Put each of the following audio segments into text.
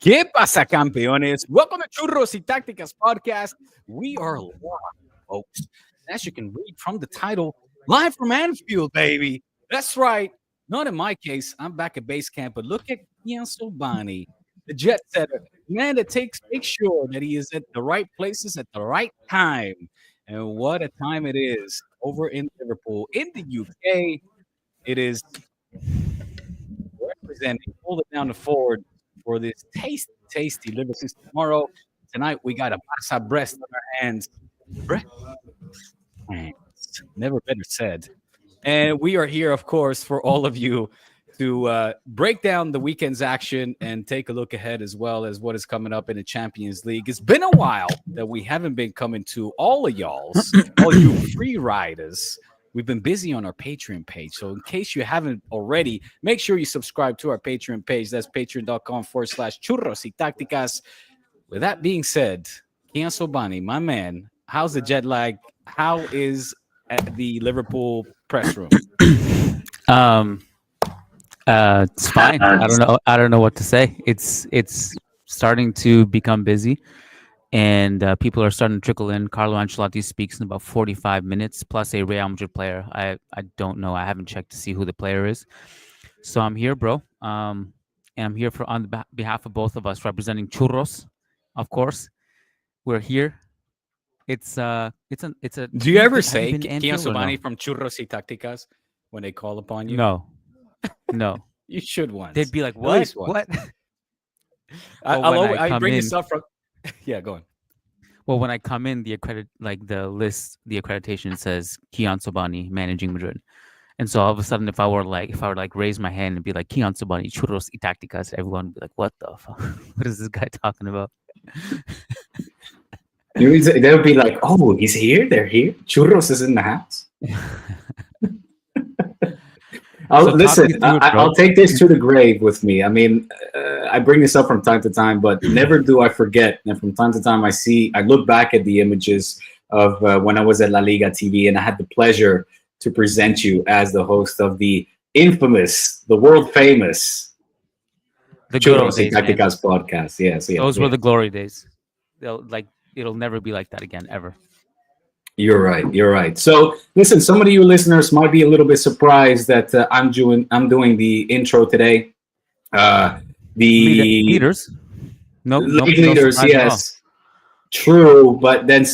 ¿Qué pasa, campeones? Welcome to Churros y Tácticas podcast. We are live, folks. As you can read from the title, live from Anfield, baby. That's right. Not in my case. I'm back at base camp, but look at Kian Sobani, the jet setter, man that makes sure that he is at the right places at the right time. And what a time it is over in Liverpool, in the UK. It is representing, hold it down the forward for this tasty Liverpool tomorrow. Tonight we got a Barca breast on our hands. Breast, never better said. And we are here, of course, for all of you to break down the weekend's action and take a look ahead as well as what is coming up in the Champions League. It's been a while that we haven't been coming to all of y'all's, all you free riders. We've been busy on our Patreon page. So in case you haven't already, make sure you subscribe to our Patreon page. That's patreon.com/churros y tácticas. With that being said, Kian Sobani, my man, how's the jet lag? How is at the Liverpool press room? It's fine. I don't know what to say. It's starting to become busy, and people are starting to trickle in. Carlo Ancelotti speaks in about 45 minutes, plus a Real Madrid player. I don't know. I haven't checked to see who the player is. So I'm here, bro. And I'm here on behalf of both of us, representing Churros, of course. We're here. It's a. Do you ever say Kian Sobani from Churros y Tácticas when they call upon you? No. You should once. They'd be like, "What? What?" I bring this up from. Yeah, go on. Well, when I come in, the accreditation says Kian Sobani managing Madrid, and so all of a sudden, if I were like raise my hand and be like Kian Sobani Churros y Tácticas, everyone would be like, "What the fuck? What is this guy talking about?" They would be like, "Oh, he's here. They're here. Churros is in the house." I'll take this to the grave with me. I mean, I bring this up from time to time, but never do I forget. And from time to time, I look back at the images of when I was at Laliga TV, and I had the pleasure to present you as the host of the infamous, the world famous, the Churros y Tácticas podcast. Yes, those were the glory days. It'll never be like that again, ever. You're right. So listen, some of you listeners might be a little bit surprised that I'm doing the intro today. The leaders, leaders, yes, true. But then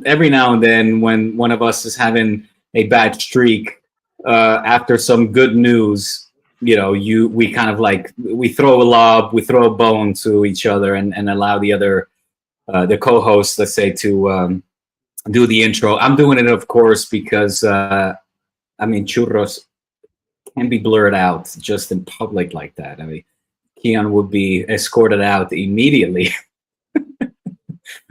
every now and then, when one of us is having a bad streak, after some good news, we kind of we throw a lob, we throw a bone to each other, and allow the other, the co-host, let's say, to do the intro. I'm doing it, of course, because Churros can be blurred out just in public like that. I mean, Kian would be escorted out immediately.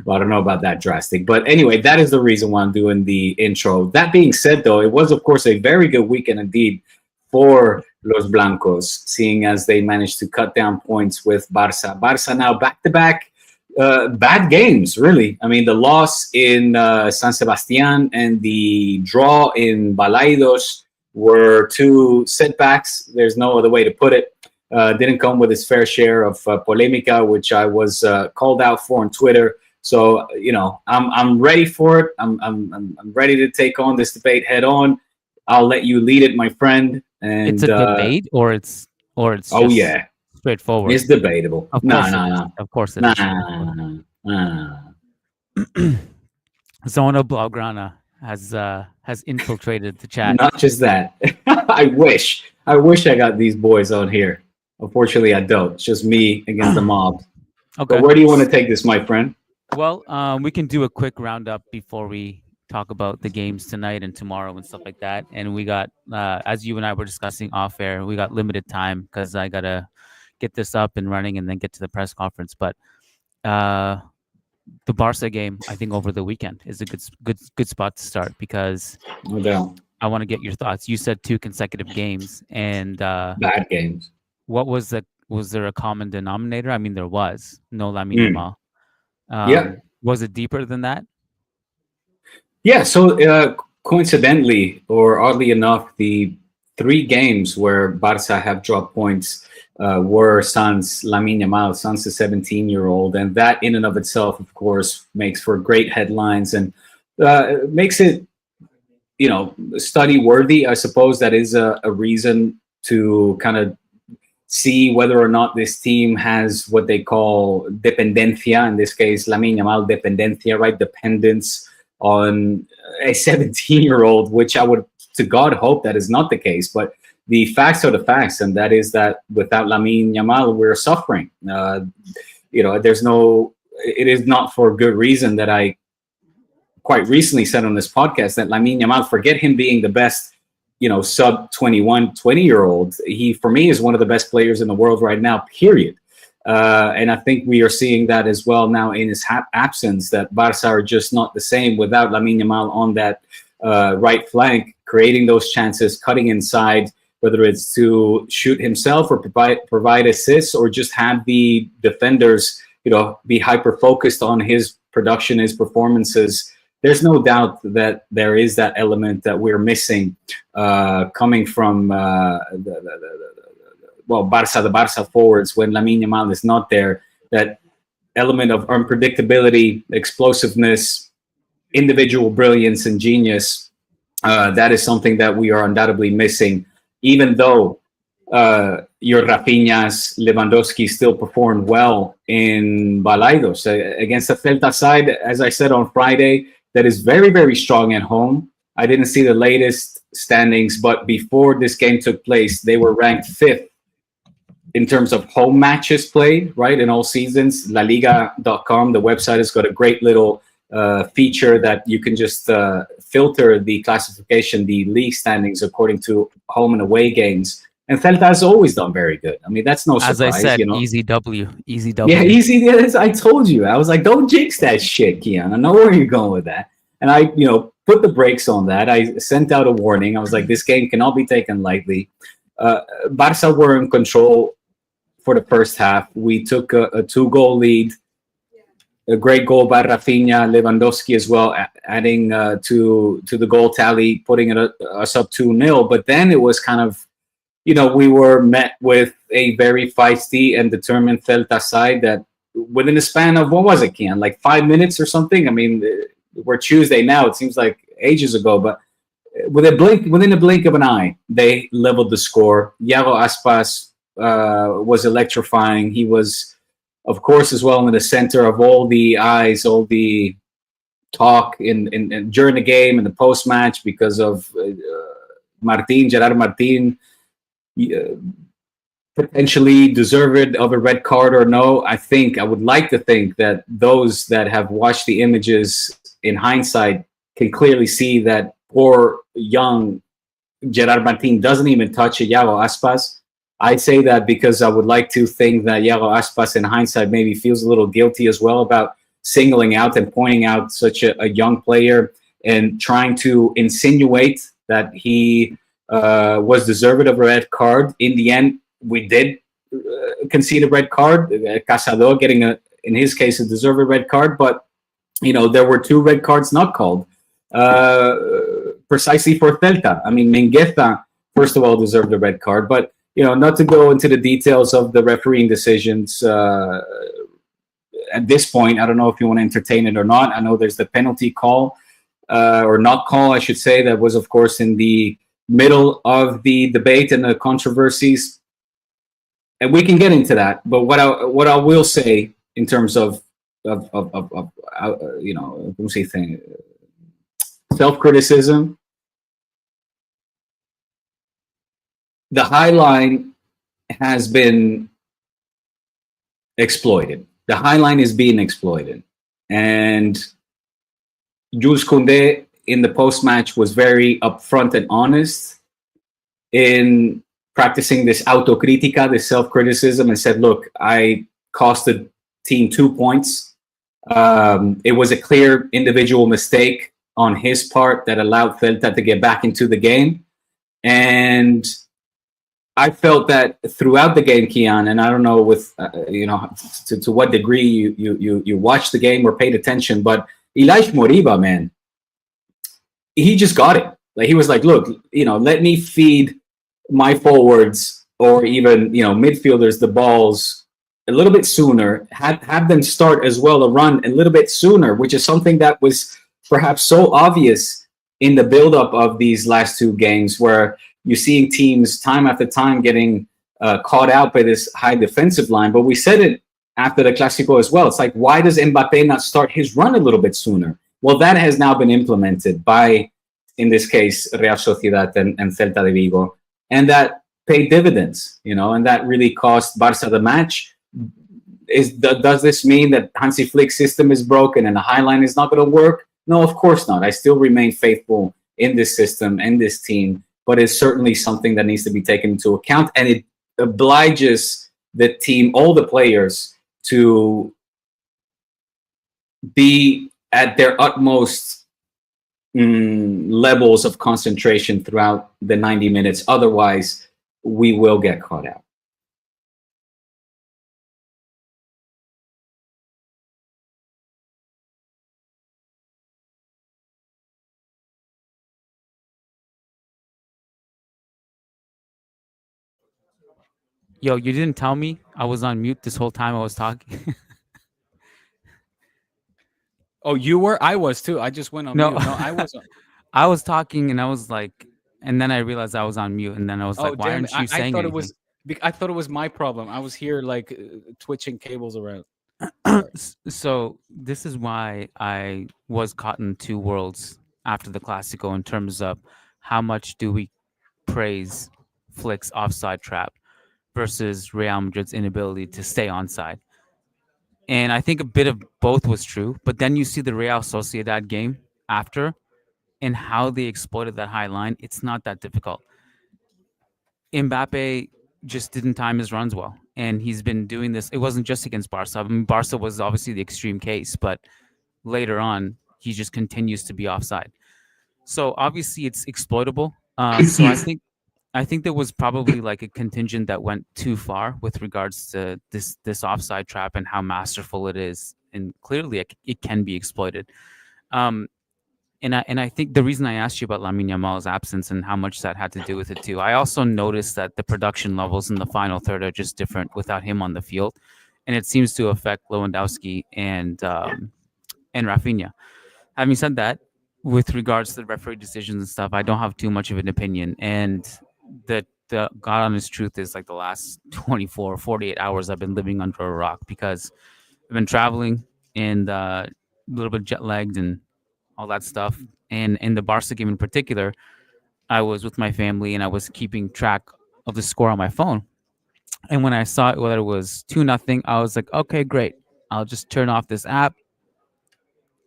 Well, I don't know about that drastic, but anyway, that is the reason why I'm doing the intro. That being said, though, it was, of course, a very good weekend indeed for Los Blancos, seeing as they managed to cut down points with Barca. Barca now back-to-back bad games, really. I mean, the loss in San Sebastián and the draw in Balaidos were two setbacks. There's no other way to put it. Didn't come with its fair share of polemica, which I was called out for on Twitter. So I'm ready for it. I'm ready to take on this debate head on. I'll let you lead it, my friend. And it's a debate, or it's. Oh yeah. Straightforward. It's debatable. No. Of course it is. Zona Blaugrana has infiltrated the chat. Not just that. I wish I got these boys on here. Unfortunately, I don't. It's just me against the mob. Okay. But where do you want to take this, my friend? Well, we can do a quick roundup before we talk about the games tonight and tomorrow and stuff like that. And we got, as you and I were discussing off air, we got limited time because I gotta get this up and running and then get to the press conference. But the Barca game, I think, over the weekend is a good spot to start, because no doubt I want to get your thoughts. You said 2 consecutive games and bad games. What was there a common denominator? I mean, there was no Lamine Yamal. Yeah. Was it deeper than that? Yeah. So coincidentally, or oddly enough, the three games where Barca have dropped points were Sans Lamine Yamal. Sans a 17-year-old, and that in and of itself, of course, makes for great headlines and makes it, study worthy. I suppose that is a reason to kind of see whether or not this team has what they call dependencia. In this case, Lamine Yamal dependencia, right? Dependence on a 17-year-old, which I would, to God, hope that is not the case. But the facts are the facts, and that is that without Lamine Yamal, we're suffering. There's no. It is not for good reason that I quite recently said on this podcast that Lamine Yamal, forget him being the best, sub 21, 20-year-old. He, for me, is one of the best players in the world right now, period. And I think we are seeing that as well now in his absence, that Barca are just not the same without Lamine Yamal on that right flank, creating those chances, cutting inside, whether it's to shoot himself or provide assists, or just have the defenders, be hyper-focused on his production, his performances. There's no doubt that there is that element that we're missing coming from the Barca forwards when Lamine Yamal is not there. That element of unpredictability, explosiveness, individual brilliance, and genius, that is something that we are undoubtedly missing, even though your Rafinhas, Lewandowski still performed well in Balaidos against the Celta side, as I said on Friday, that is very, very strong at home. I didn't see the latest standings, but before this game took place, they were ranked 5th in terms of home matches played, right, in all seasons. Laliga.com, the website, has got a great little feature that you can just filter the classification, the league standings, according to home and away games. And Celta has always done very good. I mean, that's no surprise. As I said, easy W. Yeah, easy. Yes, I told you. I was like, don't jinx that shit, Kian. I know where you're going with that. And I, put the brakes on that. I sent out a warning. I was like, this game cannot be taken lightly. Barca were in control for the first half. We took a 2-goal lead. A great goal by Rafinha, Lewandowski as well, adding to the goal tally, putting us up 2-0. But then it was kind of, we were met with a very feisty and determined Celta side that within a span of, what was it, Kian? Like 5 minutes or something? I mean, we're Tuesday now. It seems like ages ago, but within a blink of an eye, they leveled the score. Iago Aspas was electrifying. He was, of course, as well in the center of all the eyes, all the talk in during the game and the post-match because of Gerard Martin, potentially deserved of a red card or no. I would like to think that those that have watched the images in hindsight can clearly see that poor young Gerard Martin doesn't even touch Iago Aspas. I say that because I would like to think that Iago Aspas in hindsight maybe feels a little guilty as well about singling out and pointing out such a young player and trying to insinuate that he was deserved of a red card. In the end, we did concede a red card. Casado getting, in his case, a deserved red card. But, there were 2 red cards not called precisely for Celta. I mean, Mingueza, first of all, deserved a red card. But, not to go into the details of the refereeing decisions at this point. I don't know if you want to entertain it or not. I know there's the penalty call or not call, I should say, that was, of course, in the middle of the debate and the controversies, and we can get into that. But what I will say in terms of self-criticism, the high line has been exploited. The high line is being exploited, and Jules Koundé in the post-match was very upfront and honest in practicing this autocritica, this self-criticism, and said, look, I cost the team 2 points. It was a clear individual mistake on his part that allowed Celta to get back into the game. And I felt that throughout the game, Kian, and I don't know with, to what degree you watched the game or paid attention, but Ilaix Moriba, man, he just got it. Like, he was like, look, let me feed my forwards or even midfielders the balls a little bit sooner, have them start as well a run a little bit sooner, which is something that was perhaps so obvious in the buildup of these last two games, where you're seeing teams time after time getting caught out by this high defensive line. But we said it after the Clásico as well. It's like, why does Mbappé not start his run a little bit sooner? Well, that has now been implemented by, in this case, Real Sociedad and Celta de Vigo, and that paid dividends, and that really cost Barca the match. Does this mean that Hansi Flick's system is broken and the high line is not going to work? No, of course not. I still remain faithful in this system and this team, but it's certainly something that needs to be taken into account, and it obliges the team, all the players, to be at their utmost levels of concentration throughout the 90 minutes. Otherwise, we will get caught out. Yo, you didn't tell me I was on mute this whole time I was talking. Oh, you were? I was too. I just went on No. mute. No, I wasn't. I was talking and I was like, and then I realized I was on mute, and then I was Oh, like, why damn aren't it. you saying I thought anything? I thought it was my problem. I was here like twitching cables around. Sorry. So this is why I was caught in two worlds after the Clásico in terms of how much do we praise Flick's offside trap versus Real Madrid's inability to stay onside. And I think a bit of both was true, but then you see the Real Sociedad game after and how they exploited that high line. It's not that difficult. Mbappe just didn't time his runs well, and he's been doing this. It wasn't just against Barca. I mean, Barca was obviously the extreme case, but later on, he just continues to be offside. So obviously, it's exploitable. So I think there was probably like a contingent that went too far with regards to this offside trap and how masterful it is, and clearly it can be exploited. Um, and I think the reason I asked you about Lamine Yamal's absence and how much that had to do with it too, I also noticed that the production levels in the final third are just different without him on the field, and it seems to affect Lewandowski and Rafinha. Having said that, with regards to the referee decisions and stuff, I don't have too much of an opinion, and the God honest truth is, like, the last 24, 48 hours I've been living under a rock because I've been traveling and a little bit jet lagged and all that stuff. And in the Barca game in particular, I was with my family and I was keeping track of the score on my phone. And when I saw it, whether it was 2-0, I was like, okay, great. I'll just turn off this app.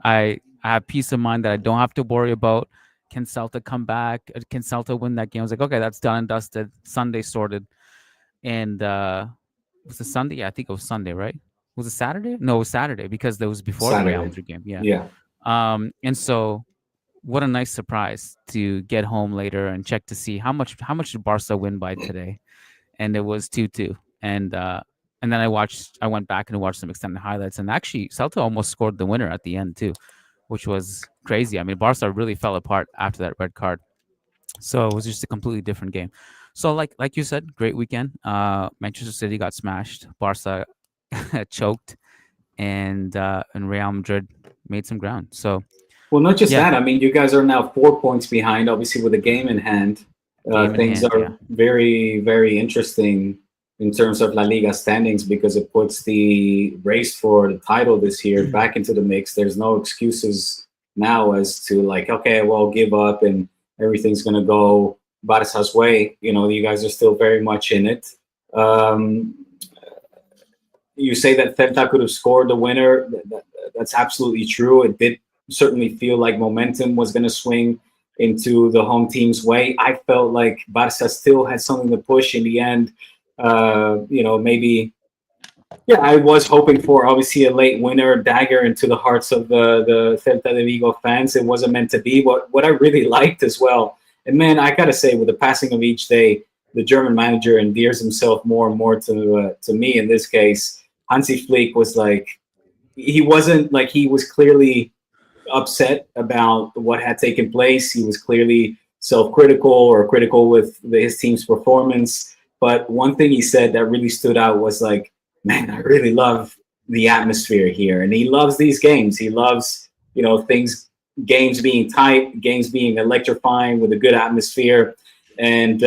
I have peace of mind that I don't have to worry about, can Celta come back? Can Celta win that game? I was like, okay, that's done and dusted. Sunday sorted. And was it Sunday? Yeah, I think it was Sunday, right? Was it Saturday? No, it was Saturday because that was before the Real Madrid game. Yeah. And so what a nice surprise to get home later and check to see how much did Barca win by today, and it was 2-2. And then I went back and watched some extended highlights, and actually Celta almost scored the winner at the end too, which was crazy. I mean, Barca really fell apart after that red card, so it was just a completely different game. So like you said, great weekend. Manchester City got smashed, Barca choked, and Real Madrid made some ground. So. Well, not just that. I mean, you guys are now 4 points behind, obviously, with a game in hand. Things are very, very interesting in terms of La Liga standings because it puts the race for the title this year back into the mix. There's no excuses now as to, like, okay, well, give up and everything's going to go Barca's way. You guys are still very much in it. You say that Celta could have scored the winner. That's absolutely true. It did certainly feel like momentum was going to swing into the home team's way. I felt like Barca still had something to push in the end. Maybe, I was hoping for obviously a late winner, dagger into the hearts of the Celta de Vigo fans. It wasn't meant to be. What I really liked as well, and man, I gotta say, with the passing of each day, the German manager endears himself more and more to me. In this case, Hansi Flick was like, he wasn't like, he was clearly upset about what had taken place. He was clearly self-critical or critical with his team's performance. But one thing he said that really stood out was like, man, I really love the atmosphere here. And he loves these games. He loves, games being tight, games being electrifying with a good atmosphere. And,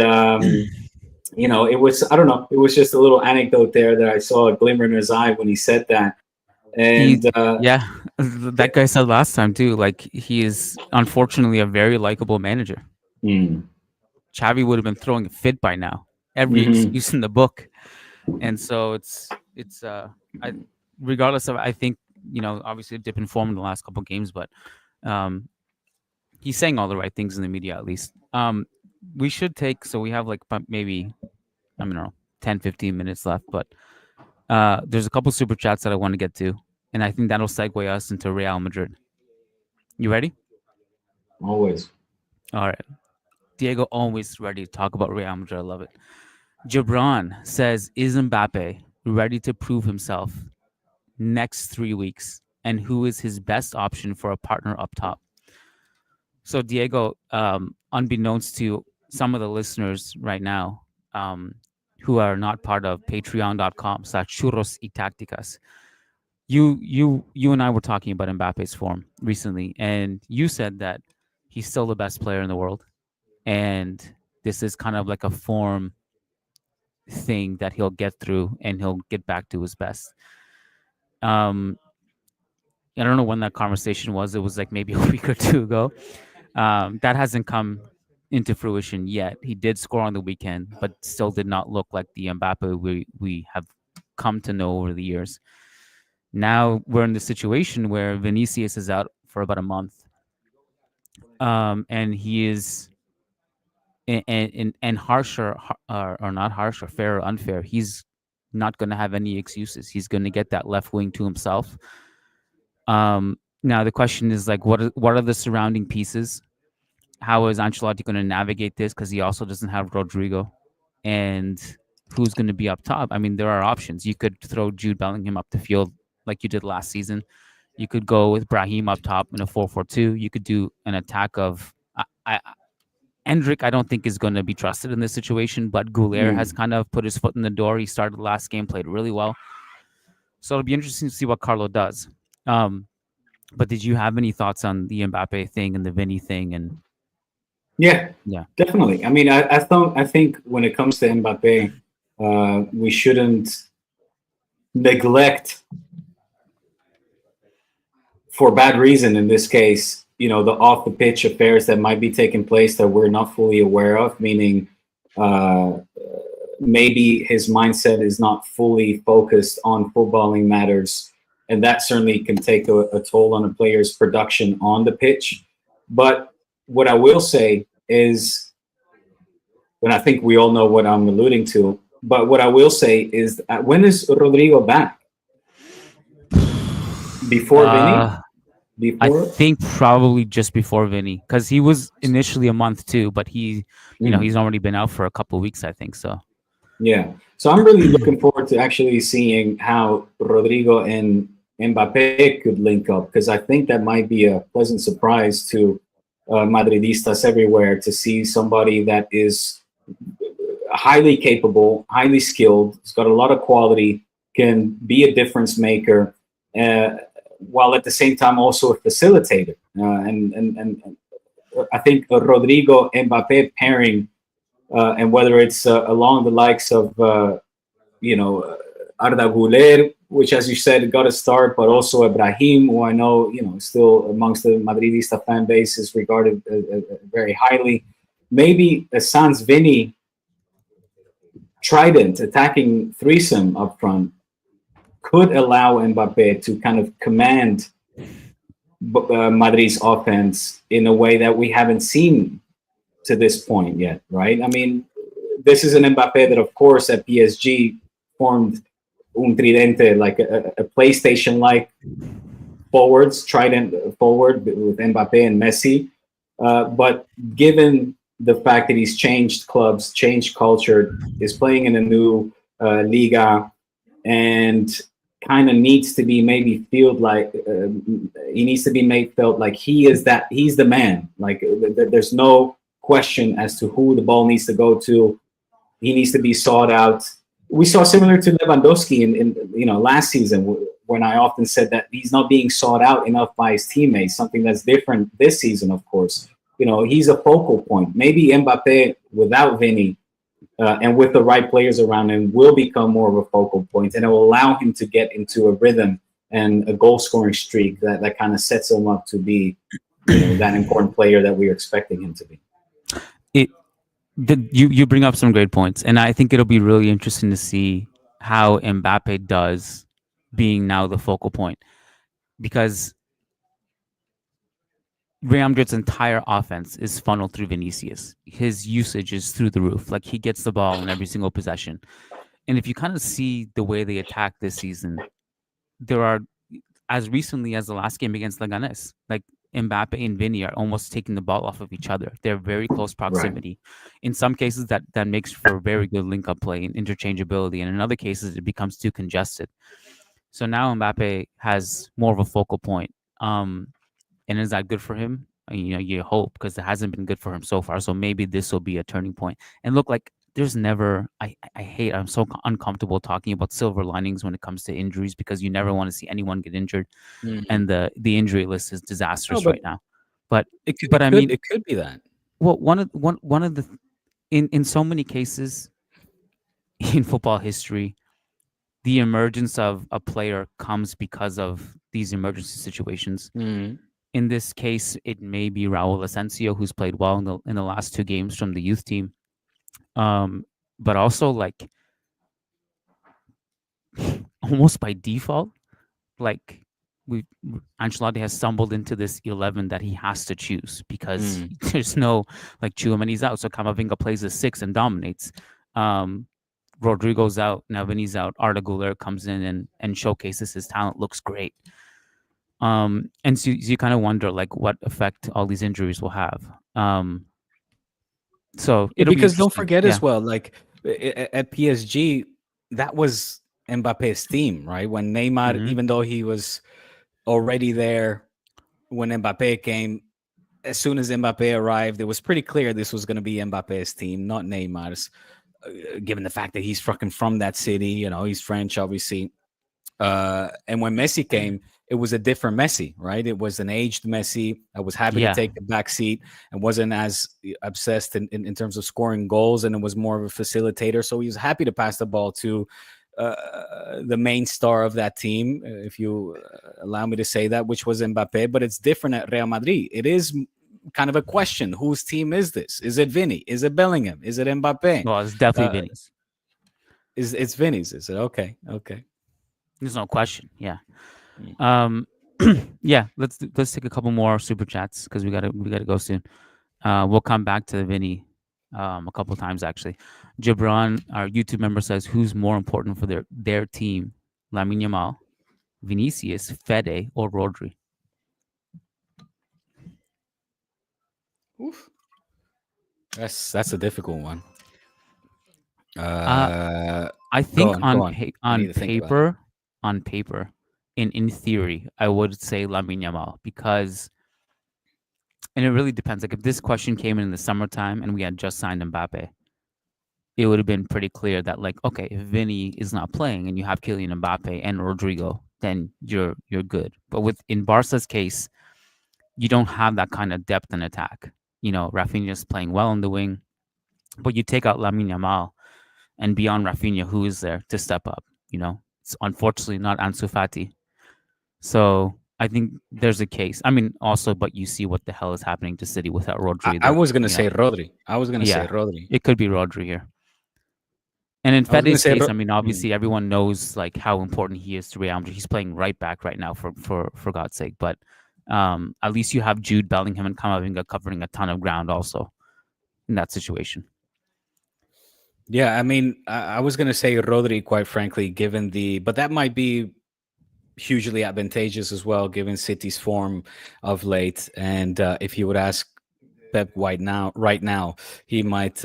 it was, I don't know, it was just a little anecdote there that I saw a glimmer in his eye when he said that. And yeah, that guy said last time too. Like, he is unfortunately a very likable manager. Xavi would have been throwing a fit by now. Every excuse in the book, and so regardless of, I think, obviously a dip in form in the last couple of games, but he's saying all the right things in the media at least. We should take, so we have like maybe, I don't know, 10, 15 minutes left, but there's a couple super chats that I want to get to, and I think that'll segue us into Real Madrid. You ready? Always. All right. Diego always ready to talk about Real Madrid. I love it. Gibran says, is Mbappe ready to prove himself next 3 weeks? And who is his best option for a partner up top? So, Diego, unbeknownst to some of the listeners right now, who are not part of patreon.com/churros y tácticas, you and I were talking about Mbappe's form recently, and you said that he's still the best player in the world, and this is kind of like a form thing that he'll get through and he'll get back to his best. I don't know when that conversation was. It was like maybe a week or two ago. That hasn't come into fruition yet. He did score on the weekend, but still did not look like the Mbappe we have come to know over the years. Now we're in the situation where Vinicius is out for about a month, and he is, and harsher or not harsh or fair or unfair, he's not going to have any excuses. He's going to get that left wing to himself. Now the question is like, what are the surrounding pieces? How is Ancelotti going to navigate this? Because he also doesn't have Rodrigo, and who's going to be up top? I mean, there are options. You could throw Jude Bellingham up the field like you did last season. You could go with Brahim up top in a 4-4-2. You could do an attack of Endrick. I don't think is going to be trusted in this situation, but Goulet has kind of put his foot in the door. He started the last game, played really well. So it'll be interesting to see what Carlo does. But did you have any thoughts on the Mbappe thing and the Vinny thing? And yeah, definitely. I mean, I think when it comes to Mbappe, we shouldn't neglect, for bad reason in this case, the off the pitch affairs that might be taking place that we're not fully aware of, meaning maybe his mindset is not fully focused on footballing matters, and that certainly can take a toll on a player's production on the pitch. But what I will say is, and I think we all know what I'm alluding to, but what I will say is, when is Rodrigo back? Before Vinny? I think probably just before Vinny, because he was initially a month too, but he's already been out for a couple of weeks, I think so. Yeah. So I'm really looking forward to actually seeing how Rodrigo and Mbappe could link up, because I think that might be a pleasant surprise to Madridistas everywhere, to see somebody that is highly capable, highly skilled, has got a lot of quality, can be a difference maker, while at the same time also a facilitator. And I think Rodrigo Mbappe pairing, and whether it's along the likes of Arda Güler, which, as you said, got a start, but also Ibrahim, who I know still amongst the Madridista fan base is regarded very highly. Maybe a Sans Vini trident attacking threesome up front could allow Mbappe to kind of command Madrid's offense in a way that we haven't seen to this point yet, right? I mean, this is an Mbappe that, of course, at PSG formed un tridente, like a PlayStation-like trident forward with Mbappe and Messi. But given the fact that he's changed clubs, changed culture, is playing in a new Liga, and kind of needs to be maybe felt like he's the man. Like, there's no question as to who the ball needs to go to. He needs to be sought out. We saw similar to Lewandowski in last season when I often said that he's not being sought out enough by his teammates. Something that's different this season, of course. He's a focal point. Maybe Mbappe without Vinny and with the right players around him will become more of a focal point, and it will allow him to get into a rhythm and a goal scoring streak that kind of sets him up to be that important player that we're expecting him to be. You bring up some great points, and I think it'll be really interesting to see how Mbappe does being now the focal point, because Real Madrid's entire offense is funneled through Vinicius. His usage is through the roof. Like, he gets the ball in every single possession. And if you kind of see the way they attack this season, there are, as recently as the last game against Leganes, like Mbappe and Vinny are almost taking the ball off of each other. They're very close proximity. Right. In some cases, that makes for very good link-up play and interchangeability. And in other cases, it becomes too congested. So now Mbappe has more of a focal point. And is that good for him? You hope, because it hasn't been good for him so far. So maybe this will be a turning point. And look, like, there's never, I'm so uncomfortable talking about silver linings when it comes to injuries, because you never want to see anyone get injured. Mm-hmm. And the injury list is disastrous right now. But it could be that. Well, one of the in so many cases in football history, the emergence of a player comes because of these emergency situations. Mm-hmm. In this case, it may be Raul Asensio, who's played well in the last 2 games from the youth team. But also, like, almost by default, like, Ancelotti has stumbled into this 11 that he has to choose, because there's no, like, Tchouameni's out, so Camavinga plays a 6 and dominates. Rodrigo's out, now Vinny's out. Arda Güler comes in and showcases his talent, looks great. And so you kind of wonder, like, what effect all these injuries will have. So because don't forget as well, like, at PSG, that was Mbappe's team, right? When Neymar, even though he was already there when Mbappe came, as soon as Mbappe arrived, it was pretty clear this was going to be Mbappe's team, not Neymar's, given the fact that he's fucking from that city. He's French, obviously. And when Messi came, it was a different Messi, right? It was an aged Messi. I was happy to take the back seat and wasn't as obsessed in terms of scoring goals, and it was more of a facilitator. So he was happy to pass the ball to the main star of that team, if you allow me to say that, which was Mbappe. But it's different at Real Madrid. It is kind of a question. Whose team is this? Is it Vinny? Is it Bellingham? Is it Mbappe? Well, it's definitely Vinny's. It's Vinny's, is it? Okay. There's no question. Yeah. Yeah. Let's take a couple more super chats, because we gotta go soon. We'll come back to Vinny a couple times, actually. Gibran, our YouTube member, says, who's more important for their team, Lamine Yamal, Vinicius, Fede, or Rodri? Oof. That's a difficult one. I think on paper, in theory, I would say Lamine Yamal, because, and it really depends. Like, if this question came in the summertime and we had just signed Mbappe, it would have been pretty clear that, like, okay, if Vinny is not playing and you have Kylian Mbappe and Rodrigo, then you're good. But in Barca's case, you don't have that kind of depth in attack. Rafinha's playing well on the wing, but you take out Lamine Yamal, and beyond Rafinha, who is there to step up? It's unfortunately not Ansu Fati. So I think there's a case. I mean, also, but you see what the hell is happening to City without Rodri. I was going to say Rodri. Say Rodri. It could be Rodri here. And in Fede's case, I mean, obviously everyone knows, like, how important he is to Real Madrid. He's playing right back right now, for God's sake. But at least you have Jude Bellingham and Camavinga covering a ton of ground also in that situation. Yeah, I mean, I was going to say Rodri, quite frankly, but that might be hugely advantageous as well, given City's form of late. And if you would ask Pep right now, he might,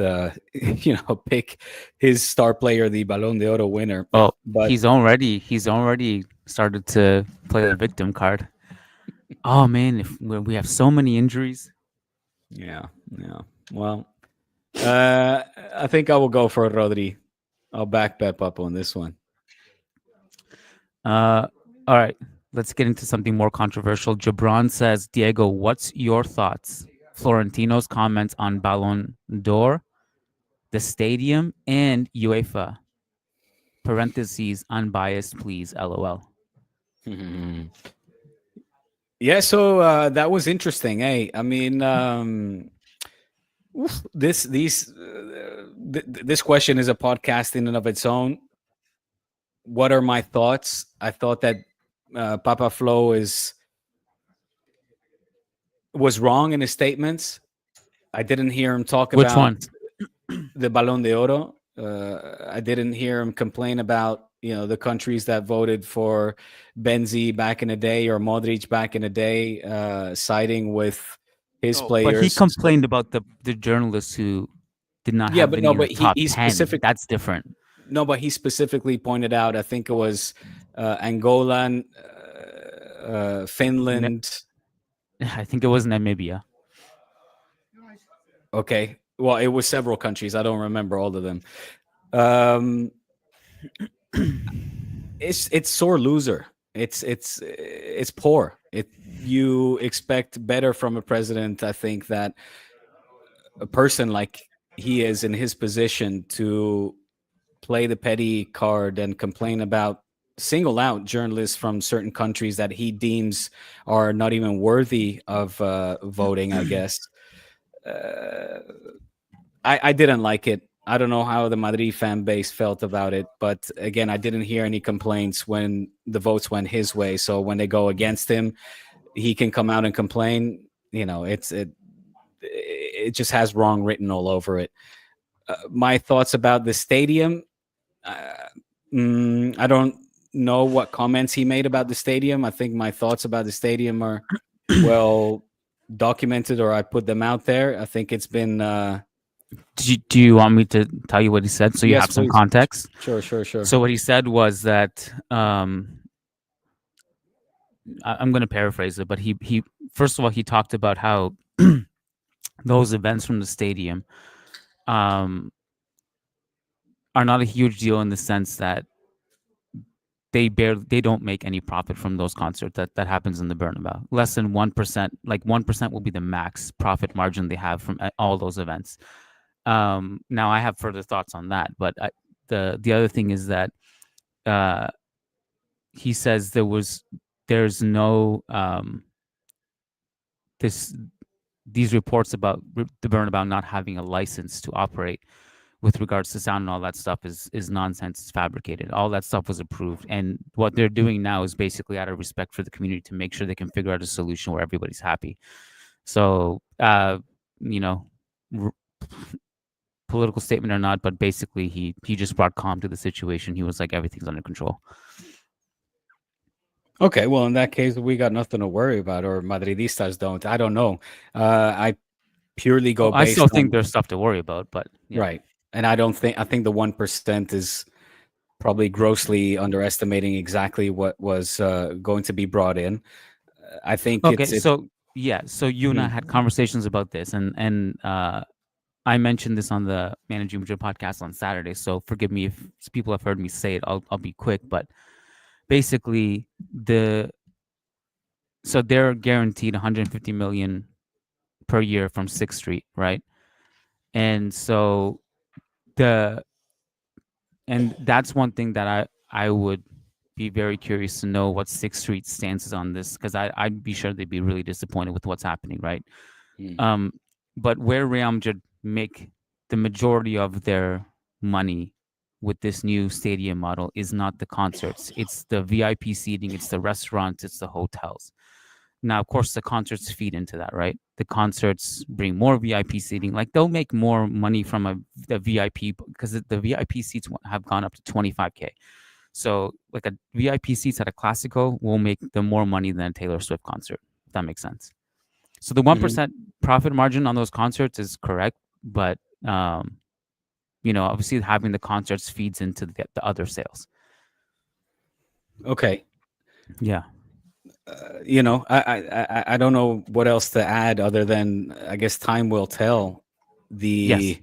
pick his star player, the Ballon d'Oro winner. Oh, but he's already started to play the victim card. Oh man, if we have so many injuries. Yeah. Well, I think I will go for Rodri. I'll back Pep up on this one. All right, let's get into something more controversial. Jabron says, Diego, what's your thoughts? Florentino's comments on Ballon d'Or, the stadium, and UEFA. Parentheses, unbiased, please. LOL. Yeah, so that was interesting. Hey, I mean, this question is a podcast in and of its own. What are my thoughts? I thought that Papa Flo was wrong in his statements. I didn't hear him talk Which about one? the Balón de Oro. I didn't hear him complain about the countries that voted for Benzi back in the day or Modric back in the day, siding with his But he players. complained about the journalists who did not Yeah, have but any no, in the but top he 10. specific. That's different. No, but he specifically pointed out. I think it was Angola, Finland. I think it was Namibia. Okay, well, it was several countries. I don't remember all of them. It's sore loser. It's poor. You expect better from a president. I think that a person like he is in his position to play the petty card and complain about single out journalists from certain countries that he deems are not even worthy of voting, I guess. I didn't like it. I don't know how the Madrid fan base felt about it, but again, I didn't hear any complaints when the votes went his way. So when they go against him, he can come out and complain. It just has wrong written all over it. My thoughts about the stadium. I don't know what comments he made about the stadium. I think my thoughts about the stadium are well documented, or I put them out there. I think it's been. Do you want me to tell you what he said so you Yes, have some please. context? Sure. So what he said was that I'm going to paraphrase it, but he first of all he talked about how those events from the stadium are not a huge deal in the sense that they don't make any profit from those concerts that happens in the Bernabeu. Less than 1%, like 1% will be the max profit margin they have from all those events. Now I have further thoughts on that, but the other thing is that he says there's no these reports about the Bernabeu not having a license to operate with regards to sound and all that stuff is nonsense. It's fabricated. All that stuff was approved, and what they're doing now is basically out of respect for the community to make sure they can figure out a solution where everybody's happy. So political statement or not, but basically he just brought calm to the situation. He was like, everything's under control. Okay, well, in that case, we got nothing to worry about, or Madridistas don't. I don't know. I purely go. I still think there's stuff to worry about, but yeah. Right, and I think the 1% is probably grossly underestimating exactly what was going to be brought in. I think okay. So you and I had conversations about this, and I mentioned this on the Managing Madrid podcast on Saturday. So forgive me if people have heard me say it. I'll be quick, but basically so they're guaranteed 150 million per year from 6th Street, right? And so that's one thing that I would be very curious to know what 6th Street stance is on this, because I'd be sure they'd be really disappointed with what's happening, right? But where Real Madrid make the majority of their money with this new stadium model is not the concerts. It's the VIP seating, it's the restaurants, it's the hotels. Now, of course, the concerts feed into that, right? The concerts bring more VIP seating. Like they'll make more money from the VIP because the VIP seats have gone up to 25K. So like a VIP seats at a Classico will make them more money than a Taylor Swift concert, if that makes sense. So the 1% profit margin on those concerts is correct, but obviously having the concerts feeds into the other sales. Okay. Yeah. I don't know what else to add other than I guess time will tell. the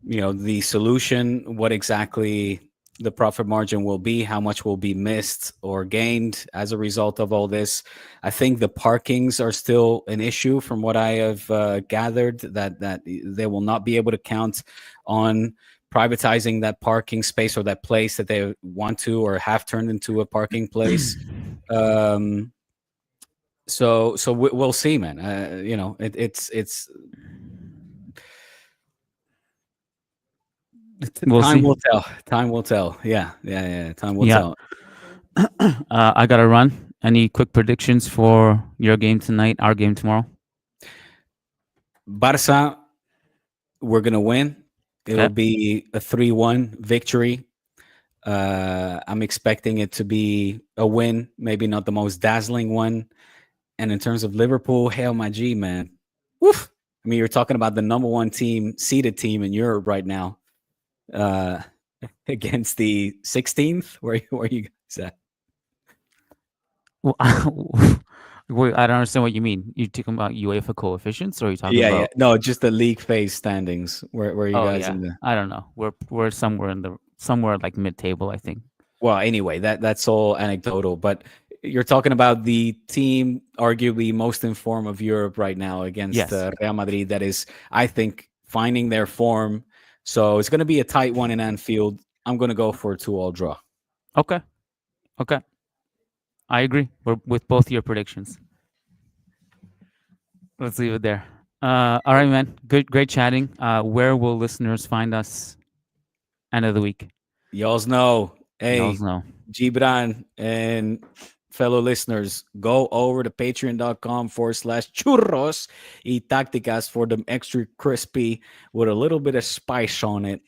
Yes. the solution, what exactly the profit margin will be, how much will be missed or gained as a result of all this. I think the parkings are still an issue from what I have gathered, that they will not be able to count on privatizing that parking space or that place that they want to or have turned into a parking place. um so we'll see, man. It's We'll time see. will tell. Time will tell. Yeah. Time will Yeah. tell. I gotta run. Any quick predictions for your game tonight, our game tomorrow? Barca, we're gonna win. It'll Okay. be a 3-1 victory. I'm expecting it to be a win, maybe not the most dazzling one. And in terms of Liverpool, hail my G, man. Woof. I mean, you're talking about the number one team, seeded team in Europe right now, uh, against the 16th. Where you guys at? Well, wait, I don't understand what you mean. You talking about UEFA coefficients, or are you talking Yeah. about? No, just the league phase standings. Where are you Oh guys yeah, in the? I don't know. We're somewhere like mid table, I think. Well, anyway, that's all anecdotal, but you're talking about the team arguably most informed of Europe right now against Yes. Real Madrid. That is, I think, finding their form. So it's going to be a tight one in Anfield. I'm going to go for a 2-all draw. Okay. Okay. I agree. We're with both your predictions. Let's leave it there. All right, man. Great chatting. Where will listeners find us end of the week? Y'all's know. Y'all's Hey, know. Gibran and fellow listeners, go over to patreon.com/churros y tácticas for them extra crispy with a little bit of spice on it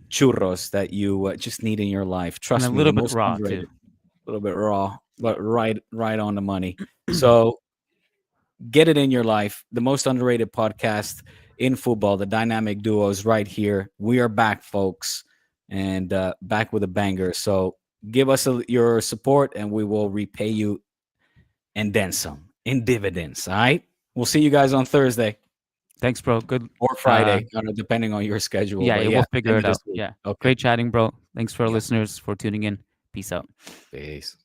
churros that you just need in your life. And Trust a me, the little bit most raw too. underrated. A little bit raw, but right on the money. So get it in your life. The most underrated podcast in football, the dynamic duos right here. We are back, folks, and back with a banger. So give us your support and we will repay you and then some in dividends. All right. We'll see you guys on Thursday Thanks, bro. Good. or Friday, depending on your schedule. Yeah, But yeah, yeah, we'll figure end it of this out. week. Yeah. Okay. Great chatting, bro. Thanks for our Yeah. listeners for tuning in. Peace out. Peace.